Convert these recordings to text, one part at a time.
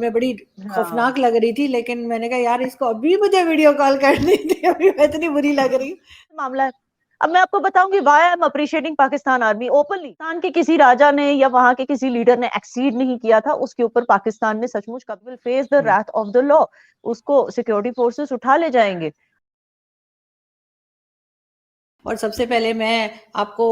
मैं बड़ी हाँ खौफनाक लग रही थी, लेकिन मैंने कहा यार इसको अभी मुझे वीडियो कॉल करनी थी, अभी मैं इतनी बुरी लग रही हूँ। मामला है। अब मैं आपको बताऊंगी why I am appreciating Pakistan army openly. Pakistan के किसी राजा ने या वहां के किसी लीडर ने एक्सीड नहीं किया था, उसके ऊपर पाकिस्तान ने सचमुच कब will face the wrath of the law, उसको सिक्योरिटी फोर्सेस उठा ले जाएंगे। और सबसे पहले मैं आपको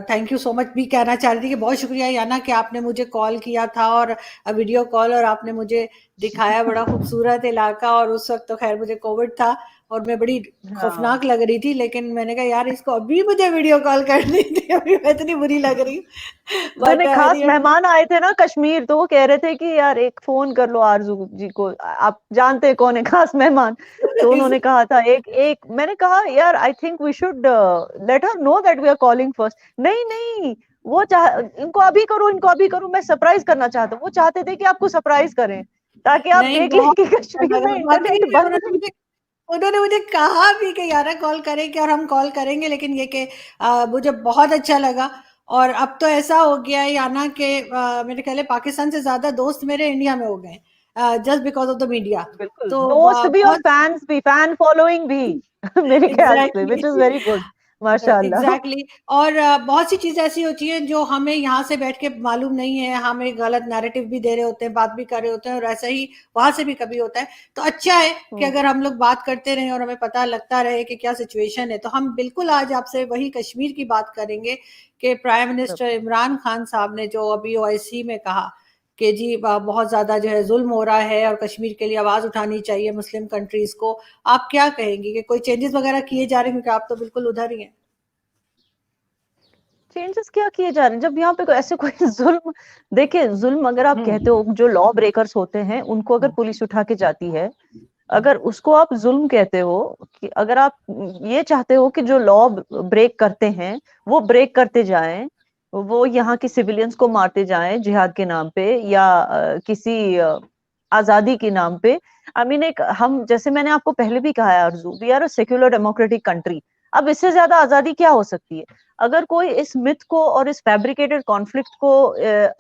थैंक यू सो मच भी कहना चाह रही थी कि बहुत शुक्रिया याना कि आपने मुझे कॉल किया था और वीडियो कॉल, और आपने मुझे दिखाया बड़ा खूबसूरत इलाका। और उस वक्त तो खैर मुझे कोविड था और मैं बड़ी हाँ खौफनाक लग रही थी, लेकिन मैंने कहा यार इसको अभी मुझे वीडियो कॉल करनी थी, अभी मैं इतनी बुरी लग रही हूँ। बट मैंने खास मेहमान आए थे ना कश्मीर, तो वो कह रहे थे कि यार एक फोन कर लो आरजू जी को, आप जानते हैं कौन है खास मेहमान। तो उन्होंने कहा था एक एक मैंने कहा यार I think we should let her know that we are calling first. नहीं नहीं, वो इनको अभी करो, इनको अभी करो, मैं सरप्राइज करना चाहता हूँ। वो चाहते थे कि आपको सरप्राइज करें ताकि आप नहीं, देख लें बहुत कि अच्छा कश्मीर लगा में वाकई इंटरनेट में। बंद नहीं। उन्होंने मुझे कहा भी कि यारा कॉल करेंगे और हम कॉल करेंगे, लेकिन ये कि मुझे बहुत अच्छा लगा। और अब तो ऐसा हो गया है याना कि मेरे ख्याल है पाकिस्तान से ज्यादा दोस्त मेरे इंडिया में हो गए, just because of the media. बिल्कुल, तो दोस्त भी और बहुत फैंस भी, फैन फॉलोइंग भी मेरे ख्याल से, exactly which is very good, माशाल्लाह। एग्जैक्टली और बहुत सी चीजें ऐसी होती हैं जो हमें यहाँ से बैठ के मालूम नहीं है, हम एक गलत नैरेटिव भी दे रहे होते हैं, बात भी कर रहे होते हैं, और ऐसा ही वहां से भी कभी होता है। तो अच्छा है कि अगर हम लोग बात करते रहें और हमें पता लगता रहे कि क्या सिचुएशन है। तो हम बिल्कुल आज आपसे वही कश्मीर की बात करेंगे कि प्राइम मिनिस्टर इमरान खान साहब ने जो अभी ओआईसी में कहा कि जी बहुत ज्यादा जो है जुल्म हो रहा है और कश्मीर के लिए आवाज उठानी चाहिए मुस्लिम कंट्रीज को। आप क्या कहेंगी कि कोई चेंजेस वगैरह किए जा रहे हैं, क्योंकि आप तो बिल्कुल उधर ही हैं। चेंजेस क्या किए जा रहे हैं जब यहाँ पे ऐसे कोई जुल्म। देखिए, जुल्म अगर आप कहते हो, जो लॉ ब्रेकर्स होते हैं उनको अगर पुलिस उठा के जाती है, अगर उसको आप जुल्म कहते हो, कि अगर आप ये चाहते हो कि जो लॉ ब्रेक करते हैं वो ब्रेक करते जाएं, वो यहाँ की सिविलियंस को मारते जाएं जिहाद के नाम पे या किसी आजादी के नाम पे। आई मीन, एक हम, जैसे मैंने आपको पहले भी कहा है Arzoo, we are a secular democratic country. अब इससे ज्यादा आजादी क्या हो सकती है? अगर कोई इस मिथ को और इस फैब्रिकेटेड कॉन्फ्लिक्ट को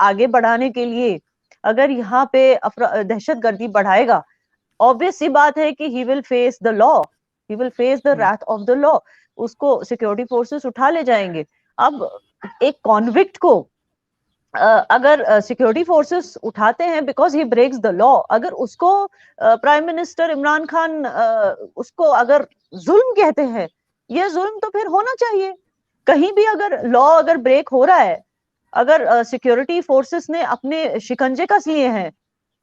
आगे बढ़ाने के लिए अगर यहाँ पे दहशतगर्दी बढ़ाएगा, ऑब्वियस सी बात है कि he will face the law, he will face the wrath of the law, उसको सिक्योरिटी फोर्सेस उठा ले जाएंगे। अब एक कॉन्विक्ट को अगर सिक्योरिटी फोर्सेस उठाते हैं because he breaks the law, अगर उसको प्राइम मिनिस्टर इमरान खान उसको अगर जुल्म कहते हैं, ये जुल्म तो फिर होना चाहिए। कहीं भी अगर लॉ अगर ब्रेक हो रहा है, अगर सिक्योरिटी फोर्सेस ने अपने शिकंजे कस लिए हैं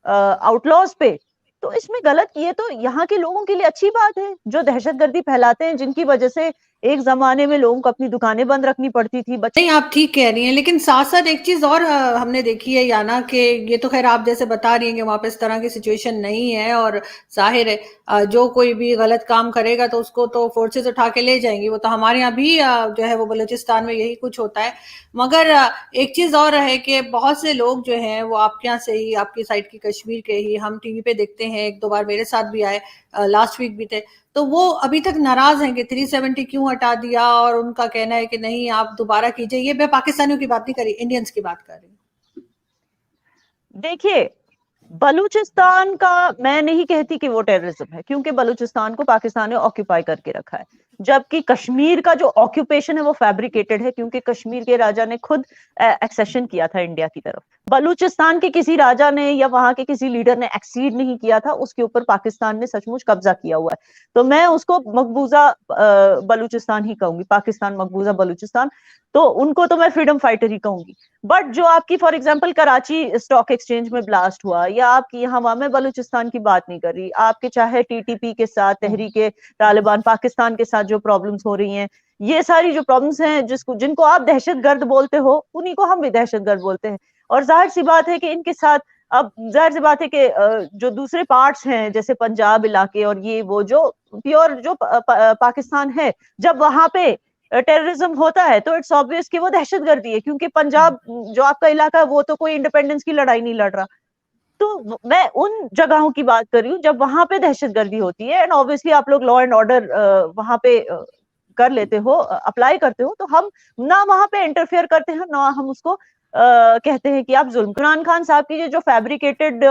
आउटलॉज पे, तो इसमें गलत, ये तो यहाँ के लोगों के लिए अच्छी बात है जो दहशतगर्दी फैलाते हैं, जिनकी वजह से एक जमाने में लोगों को अपनी दुकानें बंद रखनी पड़ती थी, नहीं, आप ठीक कह रही हैं, लेकिन साथ साथ एक चीज और हमने देखी है याना कि ये तो खैर आप जैसे बता रही हैं कि वहां पे इस तरह की सिचुएशन नहीं है, और जाहिर है जो कोई भी गलत काम करेगा तो उसको तो फोर्सेस उठा के ले जाएंगी। वो तो हमारे यहाँ भी जो है वो बलूचिस्तान में यही कुछ होता है। मगर एक चीज और है कि बहुत से लोग जो हैं वो आपके यहाँ से ही, आपकी साइड की कश्मीर के ही, हम टीवी पे देखते हैं, एक दो बार मेरे साथ भी आए, लास्ट वीक भी थे। तो वो अभी तक नाराज हैं कि 370 क्यों हटा दिया, और उनका कहना है कि नहीं आप दोबारा कीजिए। ये मैं पाकिस्तानियों की बात नहीं कर रही, इंडियंस की बात कर रही हूँ। देखिए, बलूचिस्तान का मैं नहीं कहती कि वो टेररिज्म है, क्योंकि बलूचिस्तान को पाकिस्तान ने ऑक्यूपाई करके रखा है, जबकि कश्मीर का जो ऑक्यूपेशन है वो फैब्रिकेटेड है, क्योंकि कश्मीर के राजा ने खुद एक्सेशन किया था इंडिया की तरफ। बलूचिस्तान के किसी राजा ने या वहां के किसी लीडर ने एक्सीड नहीं किया था, उसके ऊपर पाकिस्तान ने सचमुच कब्जा किया हुआ है। तो मैं उसको मकबूजा बलूचिस्तान ही कहूंगी, पाकिस्तान मकबूजा बलूचिस्तान। तो उनको तो मैं फ्रीडम फाइटर ही कहूंगी। बट जो आपकी for example Karachi stock exchange में ब्लास्ट हुआ, या आपकी यहाँ, मैं बलूचिस्तान की बात नहीं कर रही, आपके चाहे टीटीपी के साथ, तहरीक तालिबान पाकिस्तान के साथ जो प्रॉब्लम्स हो रही हैं, ये सारी जो प्रॉब्लम्स हैं जिनको आप दहशतगर्द बोलते हो, उन्हीं को हम भी दहशतगर्द बोलते हैं। और जाहिर सी बात है कि इनके साथ, अब जाहिर सी बात है कि जो दूसरे पार्ट्स हैं जैसे पंजाब इलाके और ये वो जो प्योर जो पाकिस्तान है, जब वहां पे टेररिज्म होता है तो इट्स ऑब्वियस कि वो दहशतगर्दी है, क्योंकि पंजाब जो आपका इलाका है वो तो कोई इंडिपेंडेंस की लड़ाई नहीं लड़ रहा। तो मैं उन जगहों की बात कर रही हूँ जब वहां पे दहशतगर्दी होती है, एंड ऑब्वियसली आप लोग लॉ एंड ऑर्डर वहां पे कर लेते हो, अप्लाई करते हो, तो हम ना वहां पे इंटरफेयर करते हैं, ना हम उसको कहते हैं कि आप जुल्म। इमरान खान साहब की जो फैब्रिकेटेड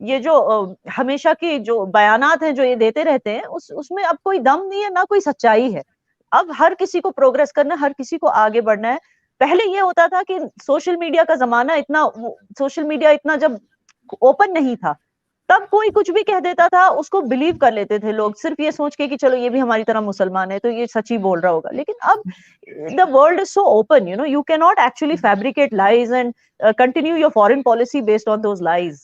ये जो हमेशा की जो बयानात हैं जो ये देते रहते हैं, उसमें अब कोई दम नहीं है, ना कोई सच्चाई है। अब हर किसी को प्रोग्रेस करना है, हर किसी को आगे बढ़ना है। पहले ये होता था कि सोशल मीडिया का जमाना इतना, सोशल मीडिया इतना जब ओपन नहीं था, तब कोई कुछ भी कह देता था, उसको बिलीव कर लेते थे लोग, सिर्फ ये सोच के कि चलो ये भी हमारी तरह मुसलमान है तो ये सच ही बोल रहा होगा। लेकिन अब the world is so open, you know, you can not actually fabricate lies and continue your foreign policy based on those lies.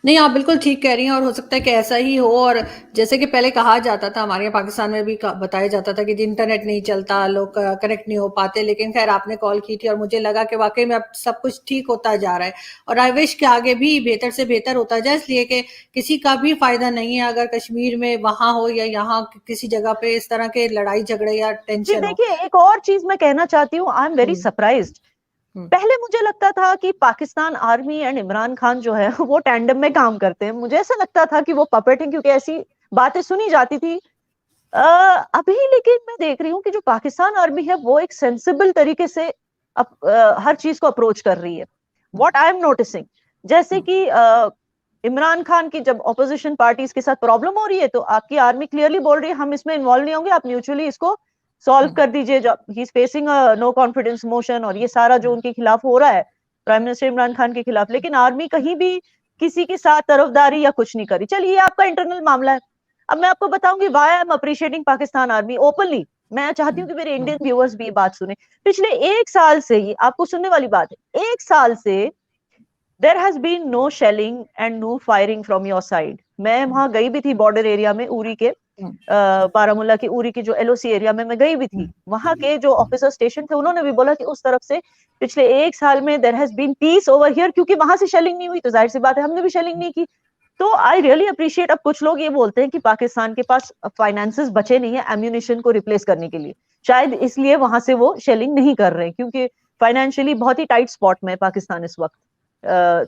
नहीं, आप बिल्कुल ठीक कह रही हैं, और हो सकता है कि ऐसा ही हो। और जैसे कि पहले कहा जाता था, हमारे यहाँ पाकिस्तान में भी बताया जाता था कि इंटरनेट नहीं चलता, लोग कनेक्ट नहीं हो पाते, लेकिन खैर आपने कॉल की थी और मुझे लगा कि वाकई में अब सब कुछ ठीक होता जा रहा है। और आई विश कि आगे भी बेहतर से बेहतर होता जाए, इसलिए कि किसी का भी फायदा नहीं है अगर कश्मीर में वहां हो या यहाँ किसी जगह पे इस तरह के लड़ाई झगड़े या जी टेंशन हो। देखिए, एक और चीज मैं कहना चाहती हूँ, आई एम वेरी सरप्राइज्ड। पहले मुझे लगता था कि पाकिस्तान आर्मी एंड इमरान खान जो है वो टैंडम में काम करते हैं, मुझे ऐसा लगता था कि वो पपेट हैं, क्योंकि ऐसी बातें सुनी जाती थी। अभी लेकिन मैं देख रही हूँ कि जो पाकिस्तान आर्मी है वो एक सेंसिबल तरीके से हर चीज को अप्रोच कर रही है। व्हाट आई एम नोटिसिंग, जैसे कि इमरान खान की जब ऑपोजिशन पार्टीज के साथ प्रॉब्लम हो रही है तो आपकी आर्मी क्लियरली बोल रही है हम इसमें इन्वॉल्व नहीं होंगे, आप म्यूचुअली इसको सॉल्व कर दीजिए। He is facing no confidence motion और ये सारा जो उनके खिलाफ हो रहा है, प्राइम मिनिस्टर इमरान खान के खिलाफ, लेकिन आर्मी कहीं भी किसी के साथ तरफदारी या कुछ नहीं करी। चलिए, ये आपका इंटरनल मामला है। अब मैं आपको बताऊंगी why I am appreciating Pakistan army openly. मैं चाहती हूँ कि मेरे इंडियन व्यूअर्स भी ये बात सुने। पिछले एक साल से ही, आपको सुनने वाली बात है, एक साल से there has been no shelling and no firing from your side. मैं वहां गई भी थी, बॉर्डर एरिया में, उरी के बारामूला की उरी की जो एलओसी एरिया में मैं गई भी थी। वहां के जो ऑफिसर स्टेशन थे उन्होंने भी बोला कि उस तरफ से पिछले एक साल में there has been peace over here, क्योंकि वहां से शेलिंग नहीं हुई तो जाहिर सी बात है हमने भी शेलिंग नहीं की। तो आई रियली अप्रिशिएट। अब कुछ लोग ये बोलते हैं कि पाकिस्तान के पास फाइनेंसेस बचे नहीं है एम्यूनिशन को रिप्लेस करने के लिए, शायद इसलिए वहां से वो शेलिंग नहीं कर रहे हैं, क्योंकि फाइनेंशियली बहुत ही टाइट स्पॉट में है पाकिस्तान इस वक्त।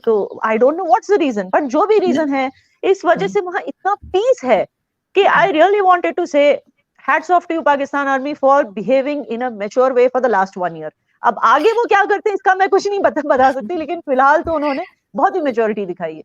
तो I don't know what's the reason, but जो भी रीजन है, इस वजह से वहां इतना पीस है कि I really wanted to say hats off to you Pakistan army for behaving in a mature way for the last 1 year. अब आगे वो क्या करते हैं इसका मैं कुछ नहीं बता सकती, लेकिन फिलहाल तो उन्होंने बहुत ही मेच्योरिटी दिखाई है।